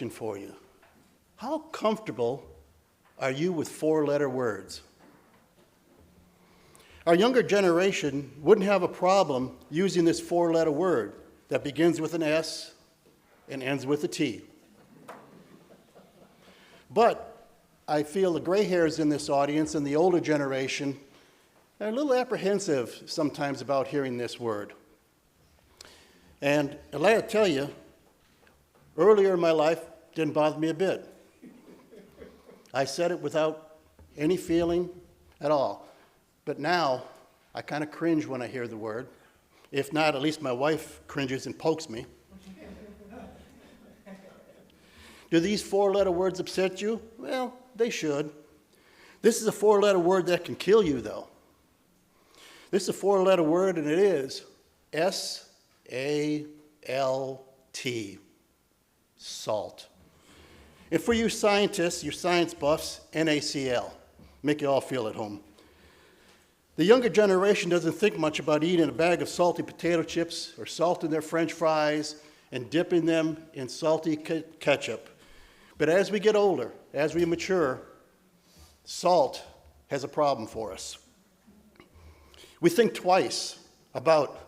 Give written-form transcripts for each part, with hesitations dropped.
For you. How comfortable are you with four-letter words? Our younger generation wouldn't have a problem using this four-letter word that begins with an S and ends with a T. But I feel the gray hairs in this audience and the older generation are a little apprehensive sometimes about hearing this word. And I'd like to tell you, earlier in my life, didn't bother me a bit. I said it without any feeling at all. But now, I kind of cringe when I hear the word. If not, at least my wife cringes and pokes me. Do these four-letter words upset you? Well, they should. This is a four-letter word that can kill you, though. This is a four-letter word, and it is S-A-L-T. Salt. And for you scientists, you science buffs, NaCl. Make you all feel at home. The younger generation doesn't think much about eating a bag of salty potato chips or salting their French fries and dipping them in salty ketchup. But as we get older, as we mature, salt has a problem for us. We think twice about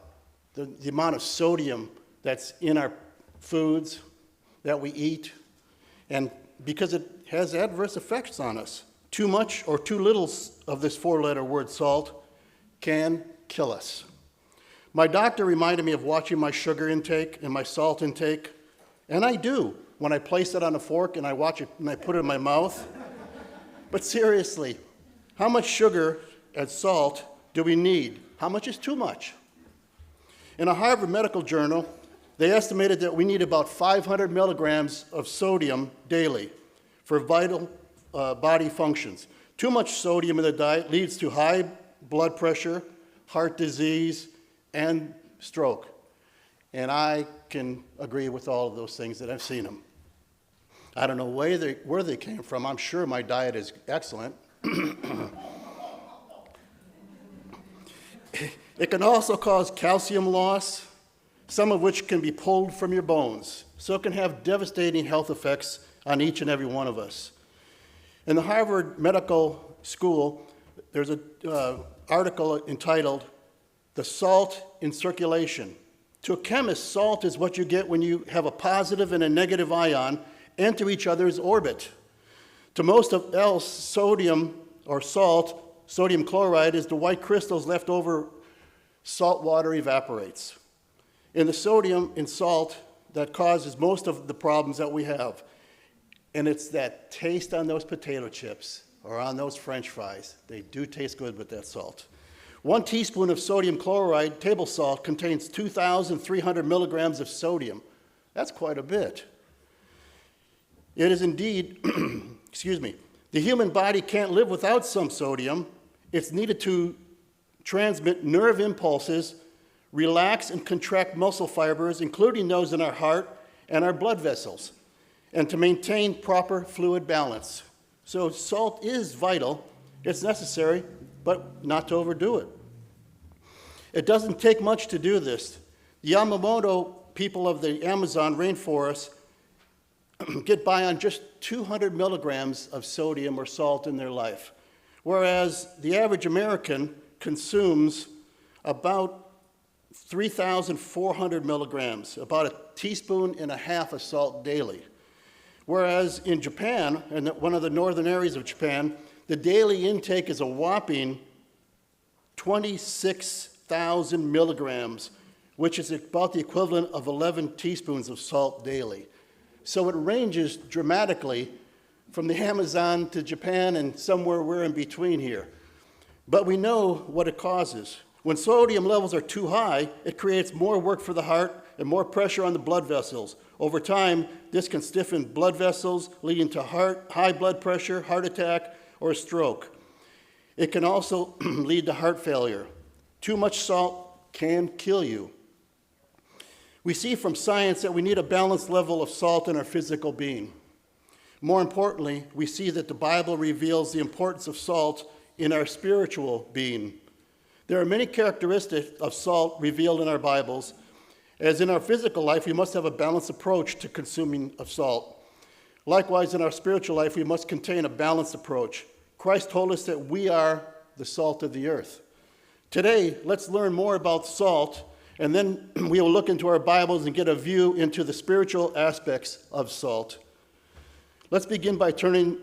the amount of sodium that's in our foods that we eat, and because it has adverse effects on us. Too much or too little of this four-letter word salt can kill us. My doctor reminded me of watching my sugar intake and my salt intake, and I do when I place it on a fork and I watch it and I put it in my mouth. But seriously, how much sugar and salt do we need? How much is too much? In a Harvard Medical Journal, they estimated that we need about 500 milligrams of sodium daily for vital body functions. Too much sodium in the diet leads to high blood pressure, heart disease, and stroke. And I can agree with all of those things that I've seen them. I don't know where they came from. I'm sure my diet is excellent. It can also cause calcium loss, some of which can be pulled from your bones. So it can have devastating health effects on each and every one of us. In the Harvard Medical School, there's an article entitled, "The Salt in Circulation." To a chemist, salt is what you get when you have a positive and a negative ion enter each other's orbit. To most of else, sodium or salt, sodium chloride, is the white crystals left over salt water evaporates. And the sodium in salt that causes most of the problems that we have. And it's that taste on those potato chips or on those French fries. They do taste good with that salt. 1 teaspoon of sodium chloride, table salt, contains 2,300 milligrams of sodium. That's quite a bit. It is indeed, the human body can't live without some sodium. It's needed to transmit nerve impulses, relax and contract muscle fibers, including those in our heart and our blood vessels, and to maintain proper fluid balance. So salt is vital. It's necessary, but not to overdo it. It doesn't take much to do this. The Yamamoto people of the Amazon rainforest get by on just 200 milligrams of sodium or salt in their life, whereas the average American consumes about 3,400 milligrams, about a teaspoon and a half of salt daily. Whereas in Japan, in one of the northern areas of Japan, the daily intake is a whopping 26,000 milligrams, which is about the equivalent of 11 teaspoons of salt daily. So it ranges dramatically from the Amazon to Japan and somewhere we're in between here. But we know what it causes. When sodium levels are too high, it creates more work for the heart and more pressure on the blood vessels. Over time, this can stiffen blood vessels, leading to high blood pressure, heart attack, or stroke. It can also lead to heart failure. Too much salt can kill you. We see from science that we need a balanced level of salt in our physical being. More importantly, we see that the Bible reveals the importance of salt in our spiritual being. There are many characteristics of salt revealed in our Bibles. As in our physical life, we must have a balanced approach to consuming of salt. Likewise, in our spiritual life, we must contain a balanced approach. Christ told us that we are the salt of the earth. Today, let's learn more about salt, and then we will look into our Bibles and get a view into the spiritual aspects of salt. Let's begin by turning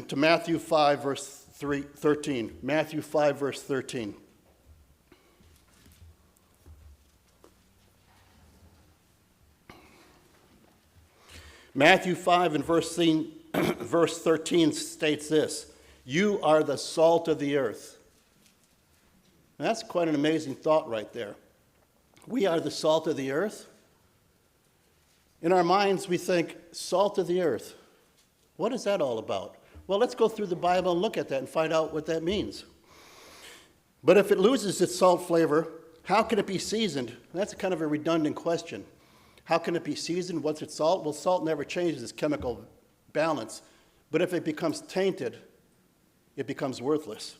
to Matthew 5, verse 13. Matthew 5, verse 13. Matthew 5 and verse 13 states this: "You are the salt of the earth." Now, that's quite an amazing thought right there. We are the salt of the earth. In our minds, we think, salt of the earth. What is that all about? Well, let's go through the Bible and look at that and find out what that means. But if it loses its salt flavor, how can it be seasoned? That's kind of a redundant question. How can it be seasoned once it's salt? Well, salt never changes its chemical balance. But if it becomes tainted, it becomes worthless.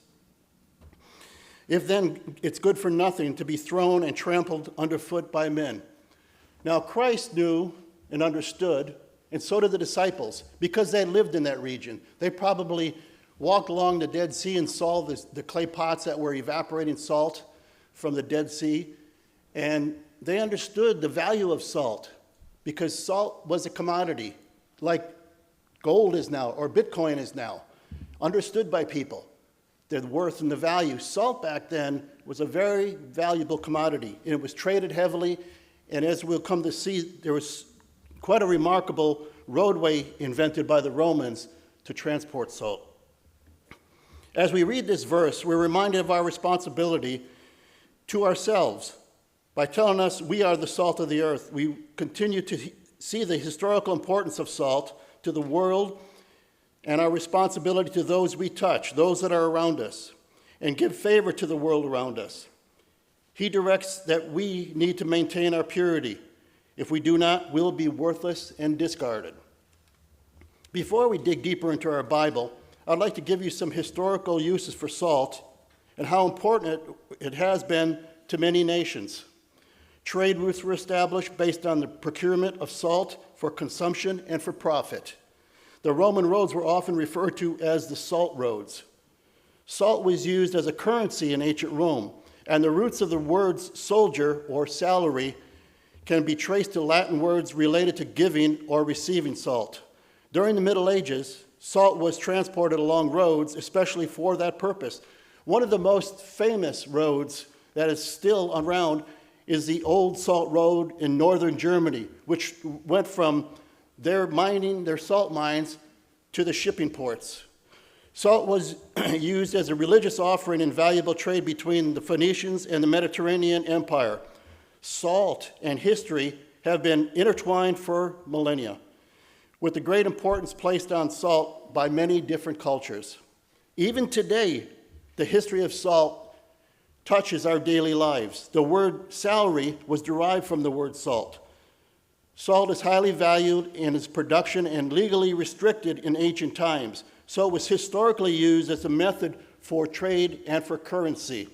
If then it's good for nothing to be thrown and trampled underfoot by men. Now, Christ knew and understood, and so did the disciples, because they lived in that region. They probably walked along the Dead Sea and saw the clay pots that were evaporating salt from the Dead Sea, and they understood the value of salt, because salt was a commodity, like gold is now, or Bitcoin is now, understood by people, the worth and the value. Salt back then was a very valuable commodity, and it was traded heavily, and as we'll come to see, there was quite a remarkable roadway invented by the Romans to transport salt. As we read this verse, we're reminded of our responsibility to ourselves. By telling us we are the salt of the earth, we continue to see the historical importance of salt to the world and our responsibility to those we touch, those that are around us, and give favor to the world around us. He directs that we need to maintain our purity. If we do not, we'll be worthless and discarded. Before we dig deeper into our Bible, I'd like to give you some historical uses for salt and how important it has been to many nations. Trade routes were established based on the procurement of salt for consumption and for profit. The Roman roads were often referred to as the salt roads. Salt was used as a currency in ancient Rome, and the roots of the words soldier or salary can be traced to Latin words related to giving or receiving salt. During the Middle Ages, salt was transported along roads, especially for that purpose. One of the most famous roads that is still around is the Old Salt Road in northern Germany, which went from their mining, their salt mines, to the shipping ports. Salt was used as a religious offering in valuable trade between the Phoenicians and the Mediterranean Empire. Salt and history have been intertwined for millennia, with the great importance placed on salt by many different cultures. Even today, the history of salt touches our daily lives. The word salary was derived from the word salt. Salt is highly valued in its production and legally restricted in ancient times, so it was historically used as a method for trade and for currency.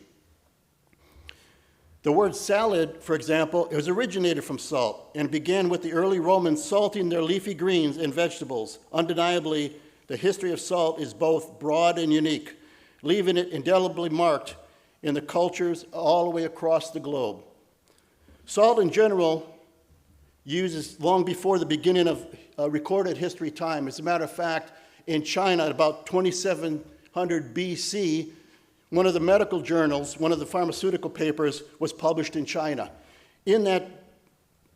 The word salad, for example, was originated from salt and began with the early Romans salting their leafy greens and vegetables. Undeniably, the history of salt is both broad and unique, leaving it indelibly marked in the cultures all the way across the globe. Salt in general uses long before the beginning of recorded history time. As a matter of fact, in China at about 2700 BC, one of the medical journals, one of the pharmaceutical papers, was published in China. In that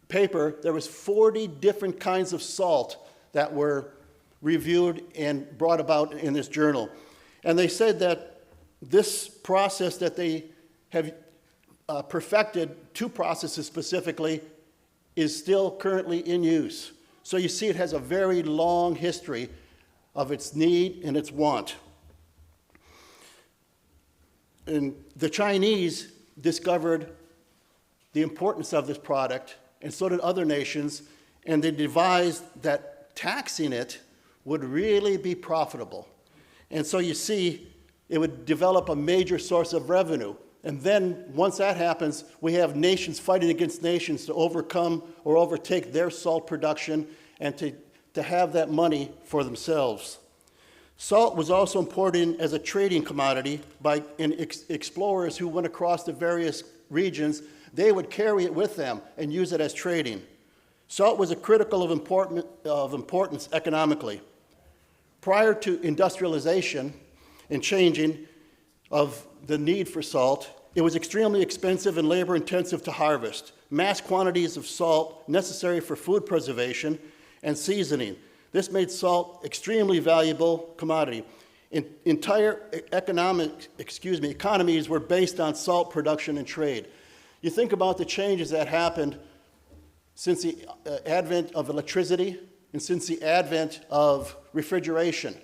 paper, there was 40 different kinds of salt that were reviewed and brought about in this journal. And they said that this process that they have perfected, two processes specifically, is still currently in use. So you see it has a very long history of its need and its want. And the Chinese discovered the importance of this product, and so did other nations, and they devised that taxing it would really be profitable. And so you see, it would develop a major source of revenue. And then once that happens, we have nations fighting against nations to overcome or overtake their salt production and to to have that money for themselves. Salt was also imported as a trading commodity by explorers who went across the various regions. They would carry it with them and use it as trading. Salt was critical of importance economically. Prior to industrialization and changing of the need for salt, it was extremely expensive and labor-intensive to harvest. Mass quantities of salt necessary for food preservation and seasoning. This made salt extremely valuable commodity. Entire economies were based on salt production and trade. You think about the changes that happened since the advent of electricity and since the advent of refrigeration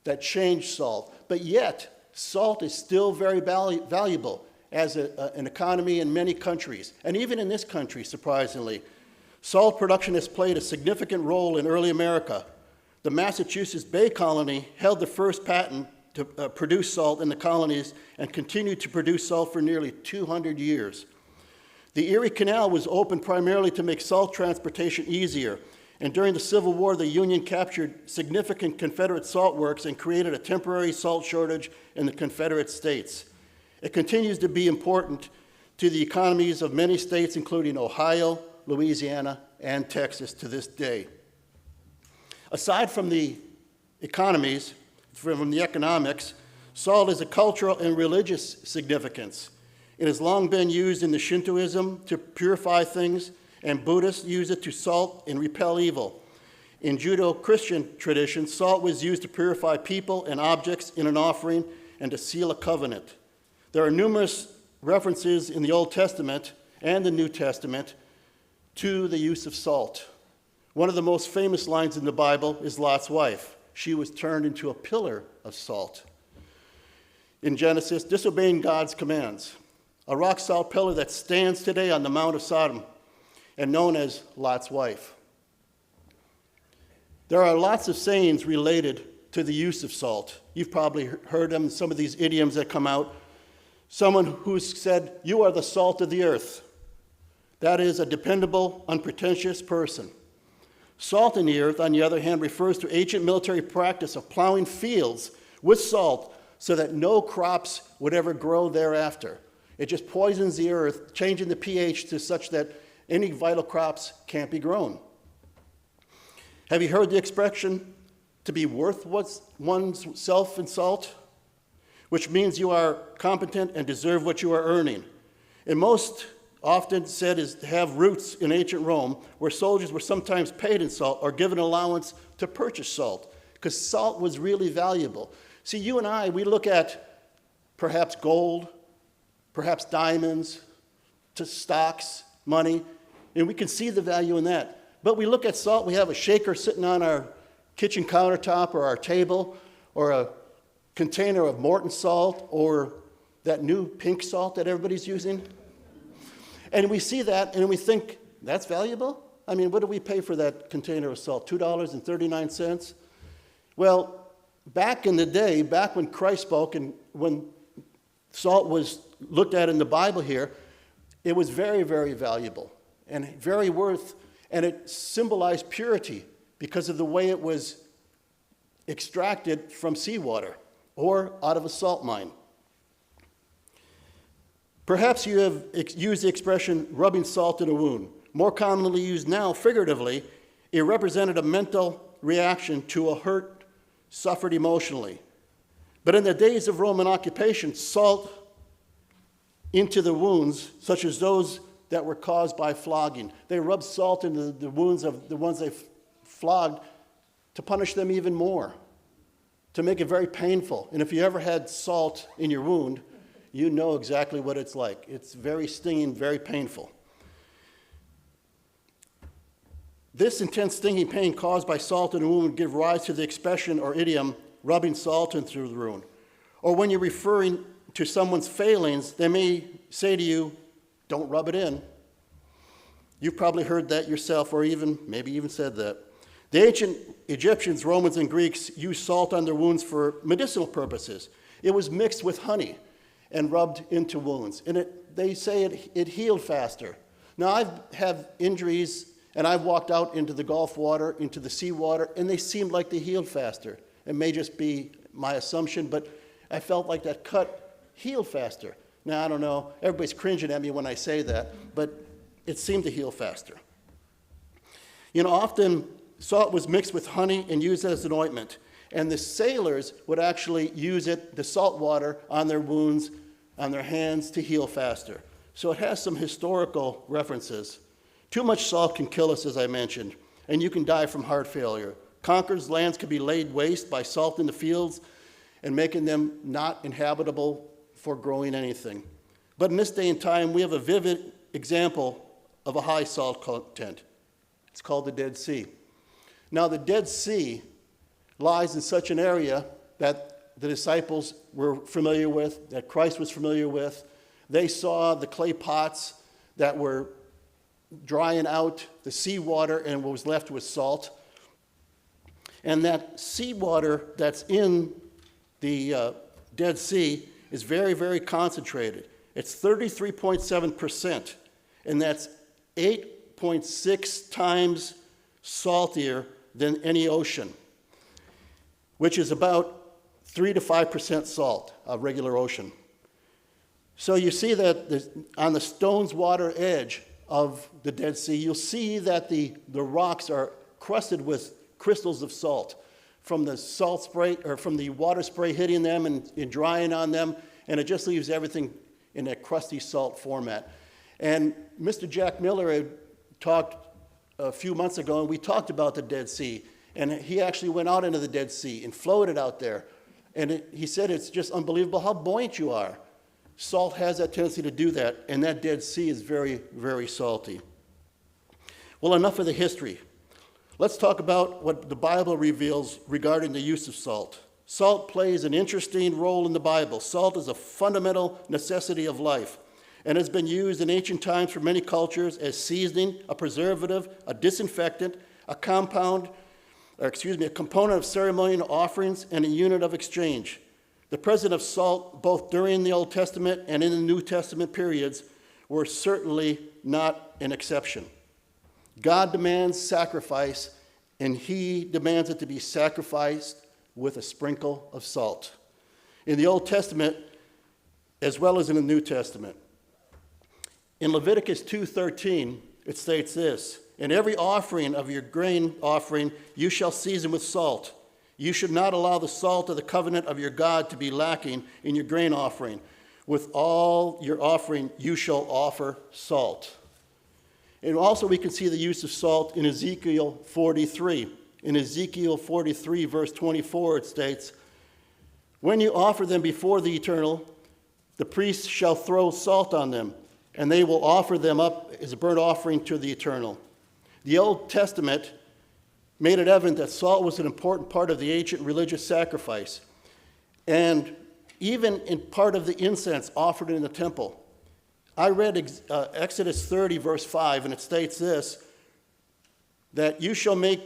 that changed salt. But yet, salt is still very valuable as an economy in many countries, and even in this country, surprisingly. Salt production has played a significant role in early America. The Massachusetts Bay Colony held the first patent to produce salt in the colonies and continued to produce salt for nearly 200 years. The Erie Canal was opened primarily to make salt transportation easier, and during the Civil War, the Union captured significant Confederate salt works and created a temporary salt shortage in the Confederate states. It continues to be important to the economies of many states, including Ohio, Louisiana, and Texas to this day. Aside from the economies, from the economics, salt is a cultural and religious significance. It has long been used in the Shintoism to purify things, and Buddhists use it to salt and repel evil. In Judeo-Christian tradition, salt was used to purify people and objects in an offering and to seal a covenant. There are numerous references in the Old Testament and the New Testament to the use of salt. One of the most famous lines in the Bible is Lot's wife. She was turned into a pillar of salt. In Genesis, disobeying God's commands. A rock salt pillar that stands today on the Mount of Sodom and known as Lot's wife. There are lots of sayings related to the use of salt. You've probably heard them, some of these idioms that come out. Someone who's said, "You are the salt of the earth." That is a dependable, unpretentious person. Salt in the earth, on the other hand, refers to ancient military practice of plowing fields with salt so that no crops would ever grow thereafter. It just poisons the earth, changing the pH to such that any vital crops can't be grown. Have you heard the expression, to be worth one's self in salt? Which means you are competent and deserve what you are earning. And most often said is to have roots in ancient Rome, where soldiers were sometimes paid in salt or given allowance to purchase salt, because salt was really valuable. See, you and I, we look at perhaps gold, perhaps diamonds, to stocks, money, and we can see the value in that. But we look at salt, we have a shaker sitting on our kitchen countertop or our table, or a container of Morton salt, or that new pink salt that everybody's using. And we see that and we think, that's valuable? I mean, what do we pay for that container of salt? $2.39? Well, back in the day, back when Christ spoke and when salt was looked at in the Bible here, it was very, very valuable and very worth, and it symbolized purity because of the way it was extracted from seawater or out of a salt mine. Perhaps you have used the expression rubbing salt in a wound. More commonly used now, figuratively, it represented a mental reaction to a hurt suffered emotionally. But in the days of Roman occupation, salt into the wounds, such as those that were caused by flogging. They rubbed salt into the wounds of the ones they flogged to punish them even more, to make it very painful. And if you ever had salt in your wound, you know exactly what it's like. It's very stinging, very painful. This intense stinging pain caused by salt in a wound would give rise to the expression or idiom, rubbing salt into the wound. Or when you're referring to someone's failings, they may say to you, don't rub it in. You've probably heard that yourself, or maybe even said that. The ancient Egyptians, Romans, and Greeks used salt on their wounds for medicinal purposes. It was mixed with honey and rubbed into wounds. And they say it healed faster. Now, I've had injuries And I've walked out into the Gulf water, into the seawater, and they seemed like they healed faster. It may just be my assumption, but I felt like that cut healed faster. Now, I don't know, everybody's cringing at me when I say that, but it seemed to heal faster. You know, often salt was mixed with honey and used as an ointment, and the sailors would actually use it, the salt water, on their wounds, on their hands to heal faster. So it has some historical references. Too much salt can kill us, as I mentioned, and you can die from heart failure. Conquered lands can be laid waste by salt in the fields and making them not inhabitable for growing anything. But in this day and time, we have a vivid example of a high salt content. It's called the Dead Sea. Now, the Dead Sea lies in such an area that the disciples were familiar with, that Christ was familiar with. They saw the clay pots that were drying out the seawater, and what was left was salt. And that seawater that's in the Dead Sea is very, very concentrated. It's 33.7%, and that's 8.6 times saltier than any ocean, which is about 3 to 5% salt, a regular ocean. So you see that on the stone's water edge of the Dead Sea, you'll see that the rocks are crusted with crystals of salt from the salt spray, or from the water spray hitting them and drying on them, and it just leaves everything in a crusty salt format. And Mr. Jack Miller had talked a few months ago, and we talked about the Dead Sea, and he actually went out into the Dead Sea and floated out there, and he said it's just unbelievable how buoyant you are. Salt has that tendency to do that, and that Dead Sea is very, very salty. Well, enough of the history. Let's talk about what the Bible reveals regarding the use of salt. Salt plays an interesting role in the Bible. Salt is a fundamental necessity of life and has been used in ancient times for many cultures as seasoning, a preservative, a disinfectant, a component of ceremonial offerings, and a unit of exchange. The presence of salt, both during the Old Testament and in the New Testament periods, were certainly not an exception. God demands sacrifice, and he demands it to be sacrificed with a sprinkle of salt. In the Old Testament, as well as in the New Testament. In Leviticus 2:13, it states this: "In every offering of your grain offering, you shall season with salt. You should not allow the salt of the covenant of your God to be lacking in your grain offering. With all your offering, you shall offer salt." And also we can see the use of salt in Ezekiel 43. In Ezekiel 43, verse 24, it states, "When you offer them before the Eternal, the priests shall throw salt on them, and they will offer them up as a burnt offering to the Eternal." The Old Testament made it evident that salt was an important part of the ancient religious sacrifice, and even in part of the incense offered in the temple. I read Exodus 30, verse 5, and it states this, that you shall make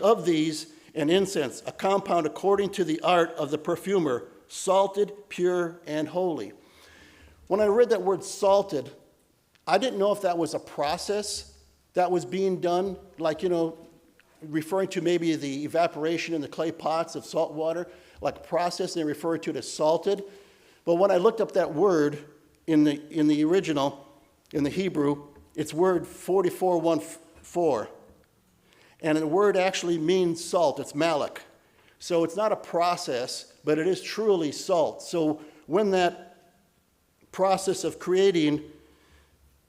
of these an incense, a compound according to the art of the perfumer, salted, pure, and holy. When I read that word salted, I didn't know if that was a process that was being done, like, referring to maybe the evaporation in the clay pots of salt water, like a process, and they refer to it as salted. But when I looked up that word in the original, in the Hebrew, it's word 44:14. And the word actually means salt. It's malak. So it's not a process, but it is truly salt. So when that process of creating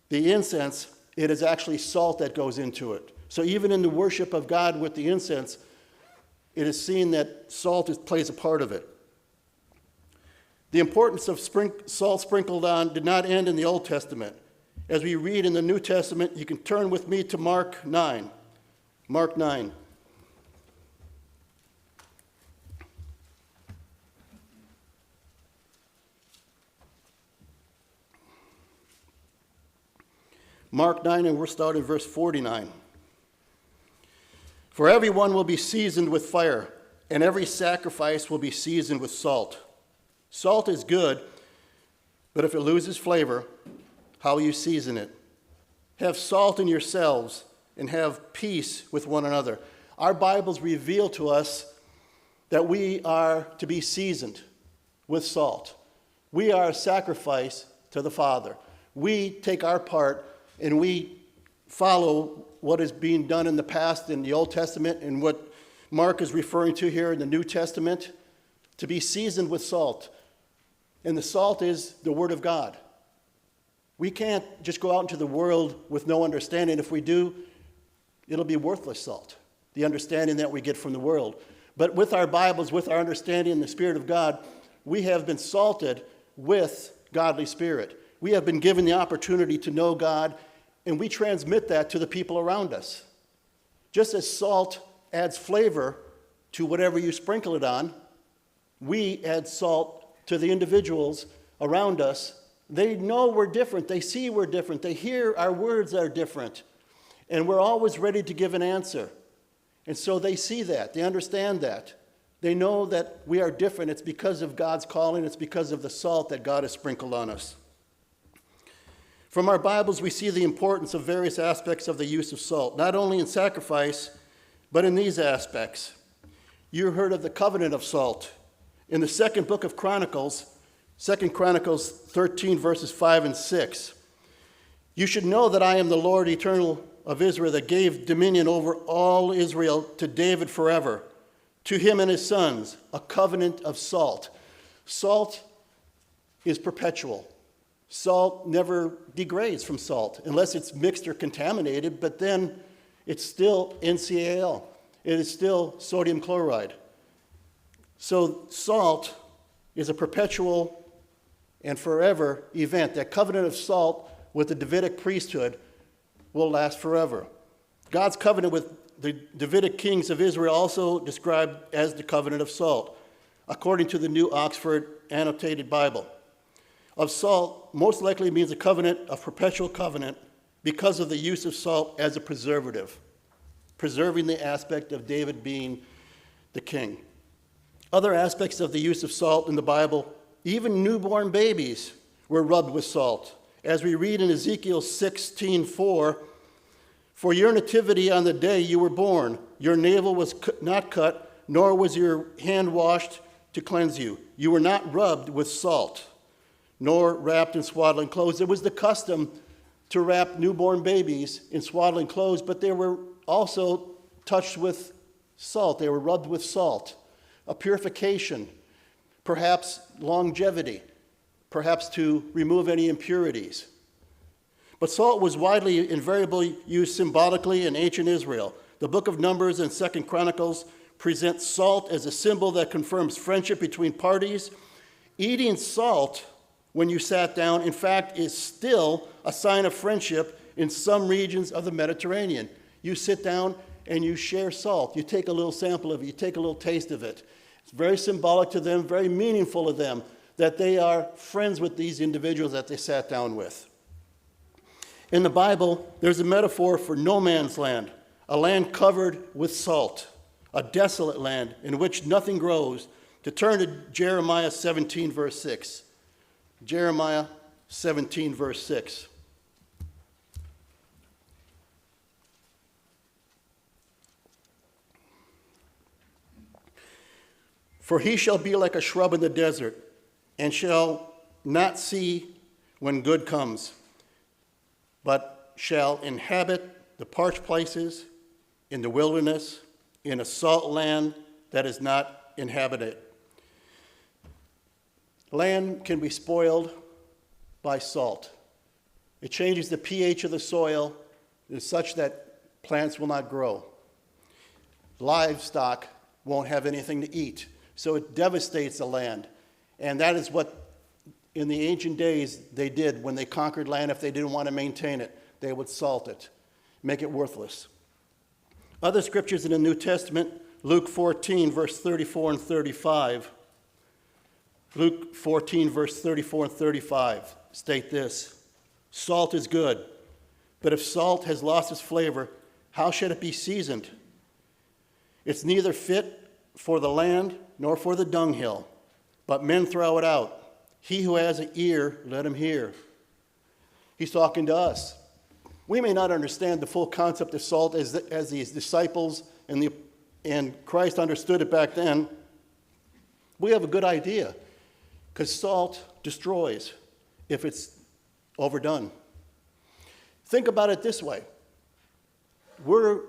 the incense, it is actually salt that goes into it. So even in the worship of God with the incense, it is seen that salt plays a part of it. The importance of salt sprinkled on did not end in the Old Testament. As we read in the New Testament, you can turn with me to Mark 9. Mark 9. Mark 9, and we're starting verse 49. "For everyone will be seasoned with fire, and every sacrifice will be seasoned with salt. Salt is good, but if it loses flavor, how will you season it? Have salt in yourselves and have peace with one another. Our Bibles reveal to us that we are to be seasoned with salt. We are a sacrifice to the Father. We take our part and we follow what is being done in the past in the Old Testament and what Mark is referring to here in the New Testament, to be seasoned with salt. And the salt is the Word of God. We can't just go out into the world with no understanding. If we do, it'll be worthless salt, the understanding that we get from the world. But with our Bibles, with our understanding in the Spirit of God, we have been salted with godly spirit. We have been given the opportunity to know God, and we transmit that to the people around us. Just as salt adds flavor to whatever you sprinkle it on, we add salt to the individuals around us. They know we're different. They see we're different. They hear our words are different. And we're always ready to give an answer. And so they see that. They understand that. They know that we are different. It's because of God's calling. It's because of the salt that God has sprinkled on us. From our Bibles, we see the importance of various aspects of the use of salt, not only in sacrifice, but in these aspects. You heard of the covenant of salt. In the second book of Chronicles, 2 Chronicles 13, verses 5 and 6, you should know that I am the Lord eternal of Israel that gave dominion over all Israel to David forever, to him and his sons, a covenant of salt. Salt is perpetual. Salt never degrades from salt unless it's mixed or contaminated, but then it's still NaCl. It is still sodium chloride. So salt is a perpetual and forever event. That covenant of salt with the Davidic priesthood will last forever. God's covenant with the Davidic kings of Israel also described as the covenant of salt, according to the New Oxford Annotated Bible. Of salt most likely means a covenant, a perpetual covenant, because of the use of salt as a preservative, preserving the aspect of David being the king. Other aspects of the use of salt in the Bible, even newborn babies were rubbed with salt. As we read in Ezekiel 16:4, for your nativity on the day you were born, your navel was not cut, nor was your hand washed to cleanse you. You were not rubbed with salt, nor wrapped in swaddling clothes. It was the custom to wrap newborn babies in swaddling clothes, but they were also touched with salt. They were rubbed with salt, a purification, perhaps longevity, perhaps to remove any impurities. But salt was widely, invariably used symbolically in ancient Israel. The book of Numbers and 2 Chronicles present salt as a symbol that confirms friendship between parties. Eating salt when you sat down, in fact, is still a sign of friendship in some regions of the Mediterranean. You sit down and you share salt. You take a little sample of it. You take a little taste of it. It's very symbolic to them, very meaningful to them, that they are friends with these individuals that they sat down with. In the Bible, there's a metaphor for no man's land, a land covered with salt, a desolate land in which nothing grows. To turn to Jeremiah 17, verse 6. Jeremiah 17, verse 6. For he shall be like a shrub in the desert, and shall not see when good comes, but shall inhabit the parched places in the wilderness, in a salt land that is not inhabited. Land can be spoiled by salt. It changes the pH of the soil such that plants will not grow. Livestock won't have anything to eat, so it devastates the land. And that is what, in the ancient days, they did when they conquered land. If they didn't want to maintain it, they would salt it, make it worthless. Other scriptures in the New Testament, Luke 14, verse 34 and 35. Luke 14, verse 34 and 35 state this: salt is good, but if salt has lost its flavor, how should it be seasoned? It's neither fit for the land nor for the dunghill, but men throw it out. He who has an ear, let him hear. He's talking to us. We may not understand the full concept of salt as these disciples and Christ understood it back then. We have a good idea, because salt destroys if it's overdone. Think about it this way. We're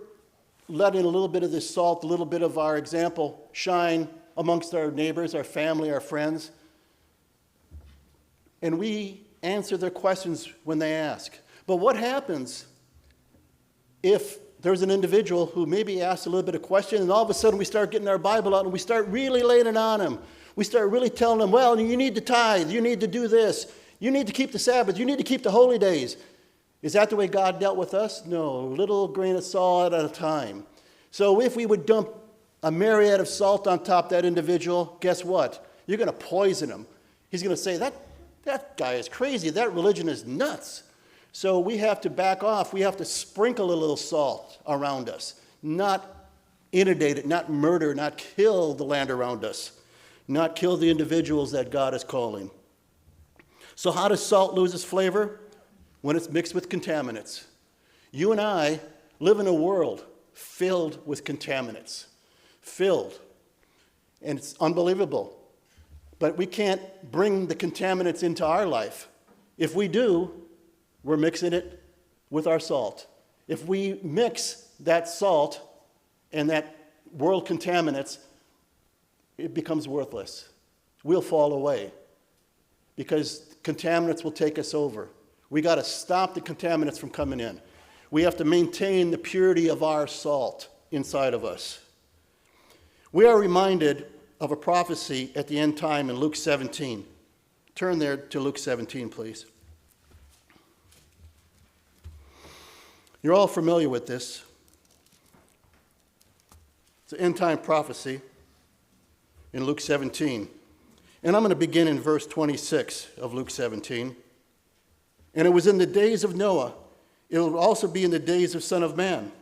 letting a little bit of this salt, a little bit of our example shine amongst our neighbors, our family, our friends. And we answer their questions when they ask. But what happens if there's an individual who maybe asks a little bit of question, and all of a sudden we start getting our Bible out and we start really laying it on them? We start really telling them, well, you need to tithe, you need to do this, you need to keep the Sabbath, you need to keep the holy days. Is that the way God dealt with us? No, a little grain of salt at a time. So if we would dump a myriad of salt on top of that individual, guess what? You're going to poison him. He's going to say, that guy is crazy, that religion is nuts. So we have to back off. We have to sprinkle a little salt around us, not inundate it, not murder, not kill the land around us, not kill the individuals that God is calling. So how does salt lose its flavor? When it's mixed with contaminants. You and I live in a world filled with contaminants. Filled. And it's unbelievable. But we can't bring the contaminants into our life. If we do, we're mixing it with our salt. If we mix that salt and that world contaminants, it becomes worthless. We'll fall away because contaminants will take us over. We got to stop the contaminants from coming in. We have to maintain the purity of our salt inside of us. We are reminded of a prophecy at the end time in Luke 17. Turn there to Luke 17, please. You're all familiar with this. It's an end time prophecy in Luke 17. And I'm going to begin in verse 26 of Luke 17. And it was in the days of Noah. It will also be in the days of Son of Man.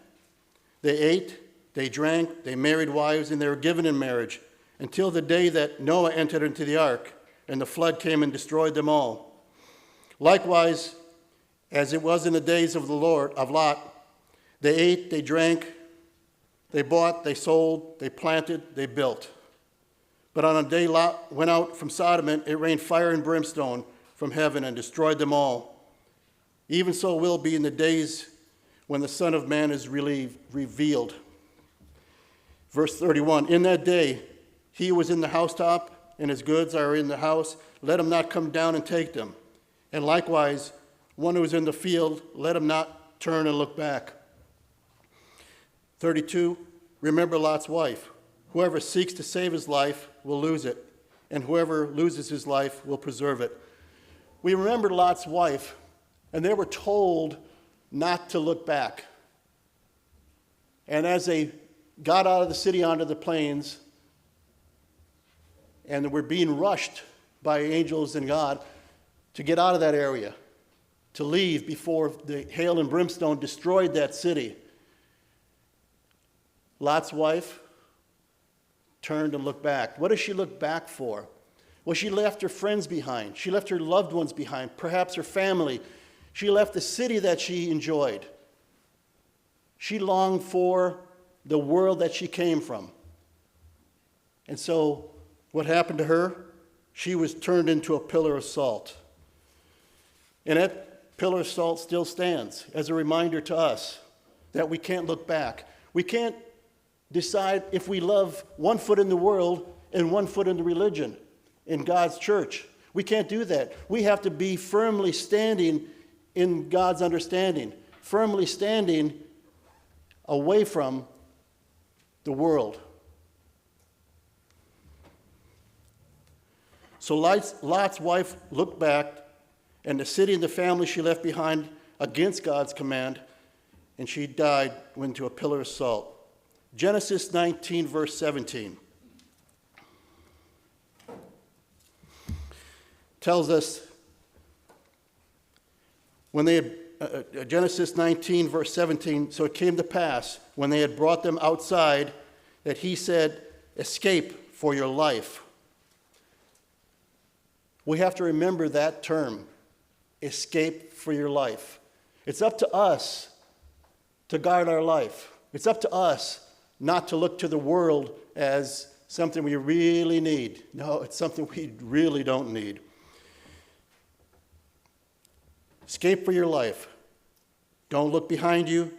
They ate, they drank, they married wives, and they were given in marriage until the day that Noah entered into the ark, and the flood came and destroyed them all. Likewise, as it was in the days of Lot, they ate, they drank, they bought, they sold, they planted, they built. But on a day Lot went out from Sodom, it rained fire and brimstone from heaven and destroyed them all. Even so will be in the days when the Son of Man is revealed. Verse 31, in that day he who was in the housetop and his goods are in the house, let him not come down and take them. And likewise, one who is in the field, let him not turn and look back. 32, remember Lot's wife. Whoever seeks to save his life will lose it, and whoever loses his life will preserve it. We remember Lot's wife, and they were told not to look back. And as they got out of the city onto the plains, and were being rushed by angels and God to get out of that area, to leave before the hail and brimstone destroyed that city, Lot's wife turned and looked back. What does she look back for? Well, she left her friends behind. She left her loved ones behind, perhaps her family. She left the city that she enjoyed. She longed for the world that she came from. And so what happened to her? She was turned into a pillar of salt. And that pillar of salt still stands as a reminder to us that we can't look back. We can't decide if we love one foot in the world and one foot in the religion, in God's church. We can't do that. We have to be firmly standing in God's understanding, firmly standing away from the world. So Lot's wife looked back, and the city and the family she left behind against God's command, and she died, went into a pillar of salt. Genesis 19, verse 17 tells us when they had, Genesis 19, verse 17, so it came to pass when they had brought them outside that he said, escape for your life. We have to remember that term, escape for your life. It's up to us to guard our life. It's up to us not to look to the world as something we really need. No, it's something we really don't need. Escape for your life. Don't look behind you,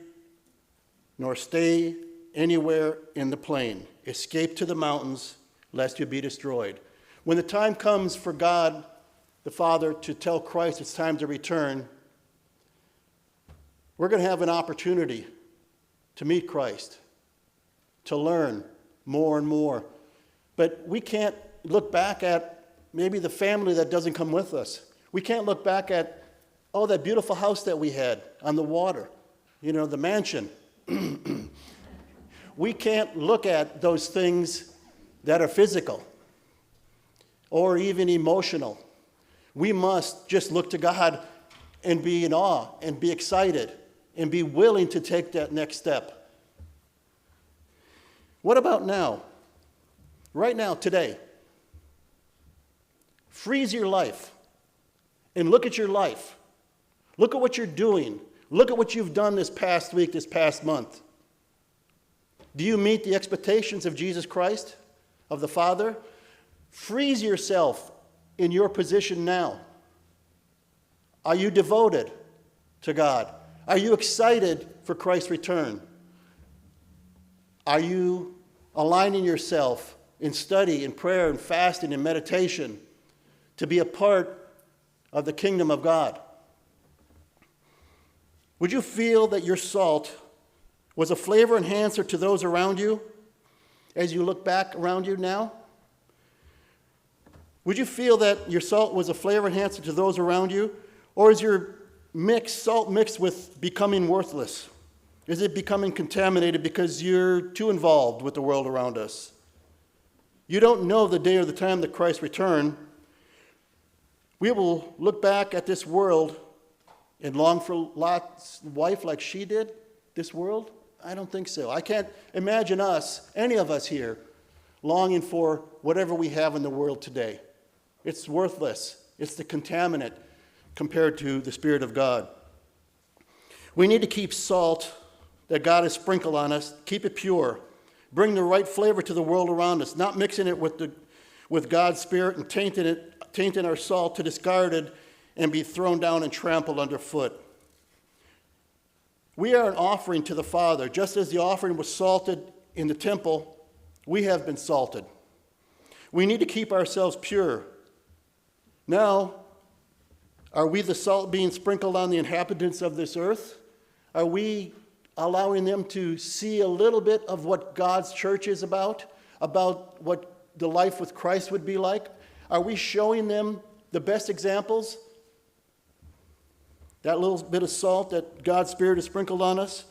nor stay anywhere in the plain. Escape to the mountains, lest you be destroyed. When the time comes for God, the Father, to tell Christ it's time to return, we're going to have an opportunity to meet Christ, to learn more and more. But we can't look back at maybe the family that doesn't come with us. We can't look back at, oh, that beautiful house that we had on the water, the mansion. We can't look at those things that are physical or even emotional. We must just look to God and be in awe and be excited and be willing to take that next step. What about now? Right now, today. Freeze your life and look at your life. Look at what you're doing. Look at what you've done this past week, this past month. Do you meet the expectations of Jesus Christ, of the Father? Freeze yourself in your position now. Are you devoted to God? Are you excited for Christ's return? Are you aligning yourself in study, in prayer, and fasting, and meditation to be a part of the kingdom of God? Would you feel that your salt was a flavor enhancer to those around you as you look back around you now? Would you feel that your salt was a flavor enhancer to those around you? Or is your salt mixed with becoming worthless? Is it becoming contaminated because you're too involved with the world around us? You don't know the day or the time that Christ return. We will look back at this world and long for Lot's wife like she did, this world? I don't think so. I can't imagine us, any of us here, longing for whatever we have in the world today. It's worthless. It's the contaminant compared to the Spirit of God. We need to keep salt that God has sprinkled on us, keep it pure, bring the right flavor to the world around us, not mixing it with God's Spirit and tainting our salt to discard it and be thrown down and trampled underfoot. We are an offering to the Father. Just as the offering was salted in the temple, we have been salted. We need to keep ourselves pure. Now, are we the salt being sprinkled on the inhabitants of this earth? Are we allowing them to see a little bit of what God's church is about what the life with Christ would be like? Are we showing them the best examples? That little bit of salt that God's Spirit has sprinkled on us?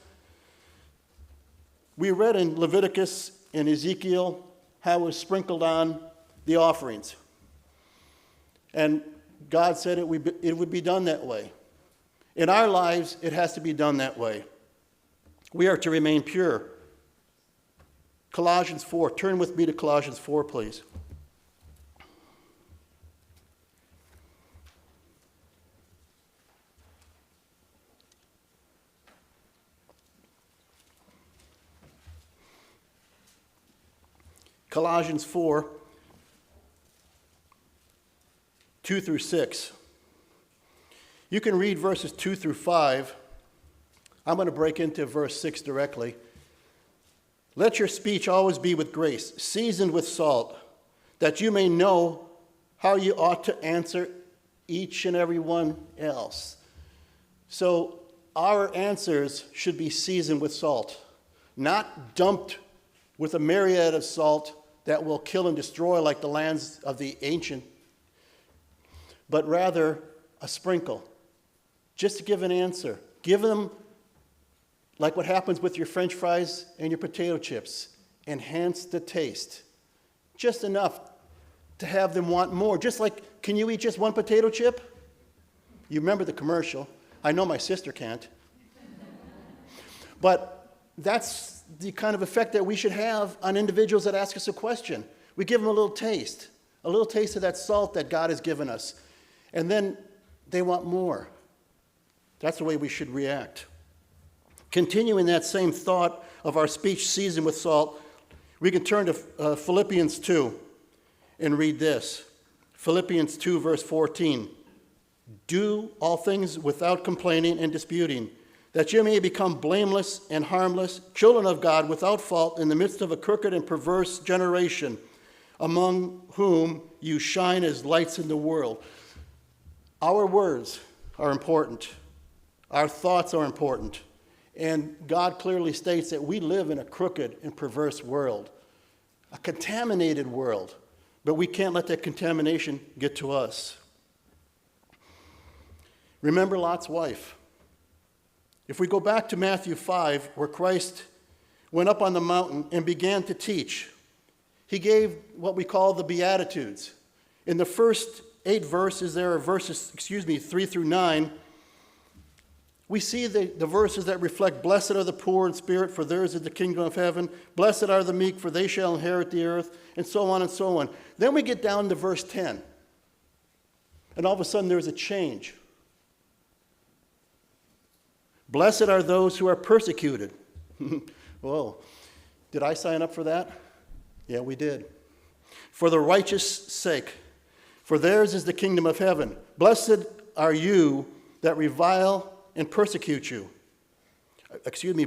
We read in Leviticus and Ezekiel how it was sprinkled on the offerings. And God said it would be done that way. In our lives, it has to be done that way. We are to remain pure. Colossians 4. Turn with me to Colossians 4, please. Colossians 4, 2 through 6. You can read verses 2 through 5. I'm going to break into verse 6 directly. Let your speech always be with grace, seasoned with salt, that you may know how you ought to answer each and every one else. So our answers should be seasoned with salt, not dumped with a myriad of salt that will kill and destroy like the lands of the ancient, but rather a sprinkle, just to give an answer. Give them, like what happens with your French fries and your potato chips, enhance the taste. Just enough to have them want more. Just like, can you eat just one potato chip? You remember the commercial. I know my sister can't. But that's the kind of effect that we should have on individuals that ask us a question. We give them a little taste of that salt that God has given us. And then they want more. That's the way we should react. Continuing that same thought of our speech seasoned with salt, we can turn to Philippians 2 and read this. Philippians 2, verse 14. Do all things without complaining and disputing, that you may become blameless and harmless, children of God without fault in the midst of a crooked and perverse generation, among whom you shine as lights in the world. Our words are important. Our thoughts are important. And God clearly states that we live in a crooked and perverse world, a contaminated world, but we can't let that contamination get to us. Remember Lot's wife. If we go back to Matthew 5, where Christ went up on the mountain and began to teach, he gave what we call the Beatitudes. In the first 8 verses, there are verses, 3 through 9, we see the verses that reflect, blessed are the poor in spirit, for theirs is the kingdom of heaven. Blessed are the meek, for they shall inherit the earth, and so on and so on. Then we get down to verse 10, and all of a sudden there's a change. Blessed are those who are persecuted. Whoa, did I sign up for that? Yeah, we did. For the righteous sake, for theirs is the kingdom of heaven. Blessed are you that revile and persecute you.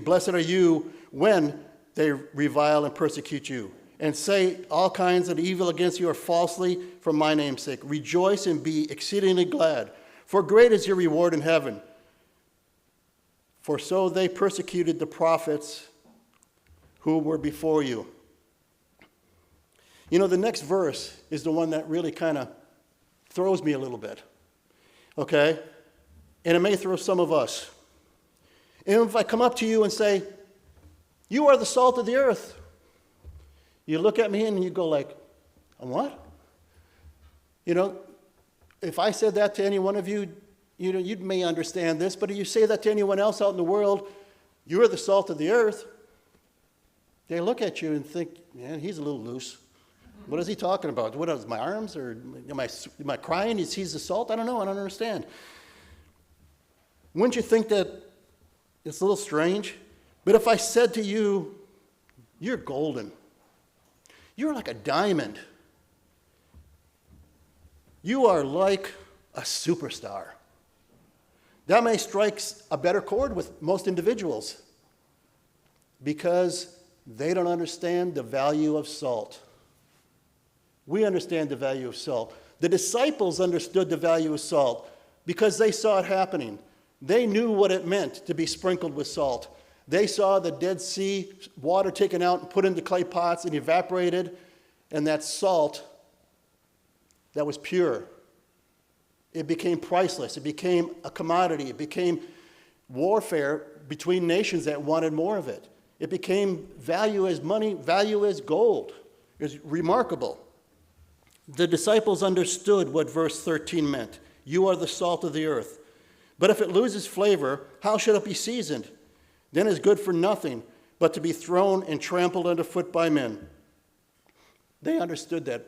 Blessed are you when they revile and persecute you, and say all kinds of evil against you or falsely for my name's sake. Rejoice and be exceedingly glad, for great is your reward in heaven. For so they persecuted the prophets who were before you. You know, the next verse is the one that really kind of throws me a little bit. Okay? And it may throw some of us. And if I come up to you and say, you are the salt of the earth, you look at me and you go like, what? You know, if I said that to any one of you, you may understand this, but if you say that to anyone else out in the world, you are the salt of the earth, they look at you and think, man, he's a little loose. What is he talking about? What is my arms? Or am I crying? He's the salt? I don't know. I don't understand. Wouldn't you think that it's a little strange? But if I said to you, you're golden. You're like a diamond. You are like a superstar. That may strike a better chord with most individuals because they don't understand the value of salt. We understand the value of salt. The disciples understood the value of salt because they saw it happening. They knew what it meant to be sprinkled with salt. They saw the Dead Sea water taken out and put into clay pots and evaporated, and that salt that was pure, it became priceless. It became a commodity. It became warfare between nations that wanted more of it. It became value as money, value as gold. It was remarkable. The disciples understood what verse 13 meant. You are the salt of the earth. But if it loses flavor, how should it be seasoned? Then it's good for nothing but to be thrown and trampled underfoot by men. They understood that.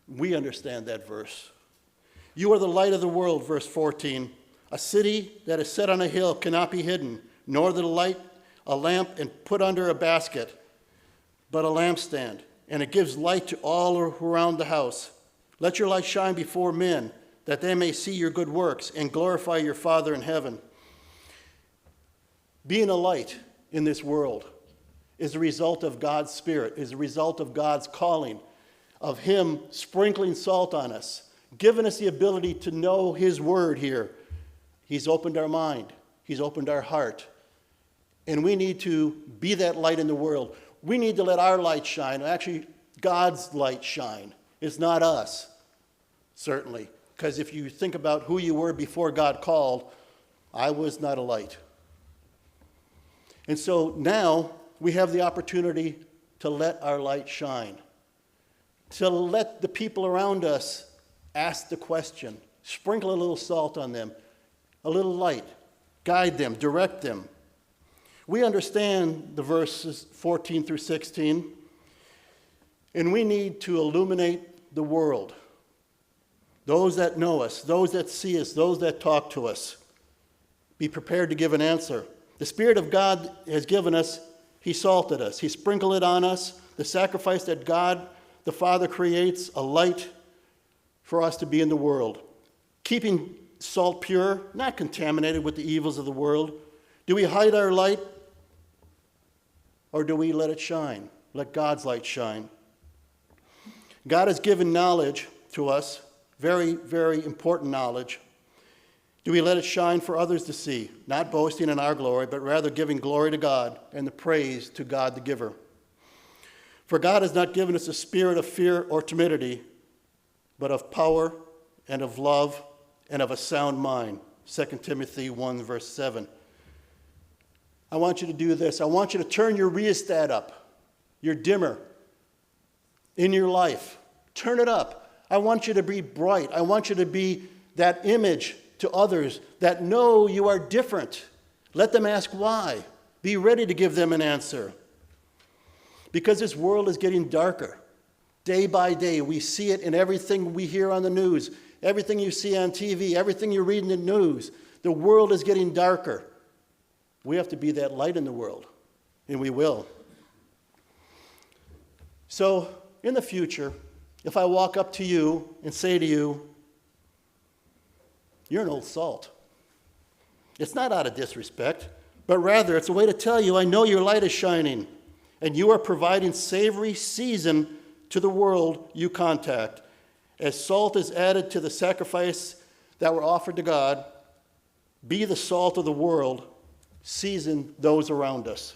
We understand that verse. You are the light of the world, verse 14. A city that is set on a hill cannot be hidden, nor the light a lamp and put under a basket, but a lampstand, and it gives light to all around the house. Let your light shine before men, that they may see your good works and glorify your Father in heaven. Being a light in this world is a result of God's Spirit, is a result of God's calling, of Him sprinkling salt on us, giving us the ability to know His word here. He's opened our mind. He's opened our heart. And we need to be that light in the world. We need to let our light shine. Actually, God's light shine. It's not us, certainly. Because if you think about who you were before God called, I was not a light. And so now we have the opportunity to let our light shine, to let the people around us ask the question, sprinkle a little salt on them, a little light, guide them, direct them. We understand the verses 14 through 16, and we need to illuminate the world. Those that know us, those that see us, those that talk to us. Be prepared to give an answer. The Spirit of God has given us. He salted us. He sprinkled it on us. The sacrifice that God, the Father, creates, a light for us to be in the world. Keeping salt pure, not contaminated with the evils of the world. Do we hide our light, or do we let it shine? Let God's light shine. God has given knowledge to us, very, very important knowledge. Do we let it shine for others to see, not boasting in our glory, but rather giving glory to God and the praise to God the giver? For God has not given us a spirit of fear or timidity, but of power and of love and of a sound mind. 2 Timothy 1, verse 7. I want you to do this. I want you to turn your rheostat up, your dimmer in your life. Turn it up. I want you to be bright. I want you to be that image to others that know you are different. Let them ask why. Be ready to give them an answer. Because this world is getting darker. Day by day, we see it in everything we hear on the news, everything you see on TV, everything you read in the news. The world is getting darker. We have to be that light in the world, and we will. So, in the future, if I walk up to you and say to you, you're an old salt, it's not out of disrespect, but rather it's a way to tell you, I know your light is shining, and you are providing savory season to the world you contact. As salt is added to the sacrifice that were offered to God, be the salt of the world, season those around us.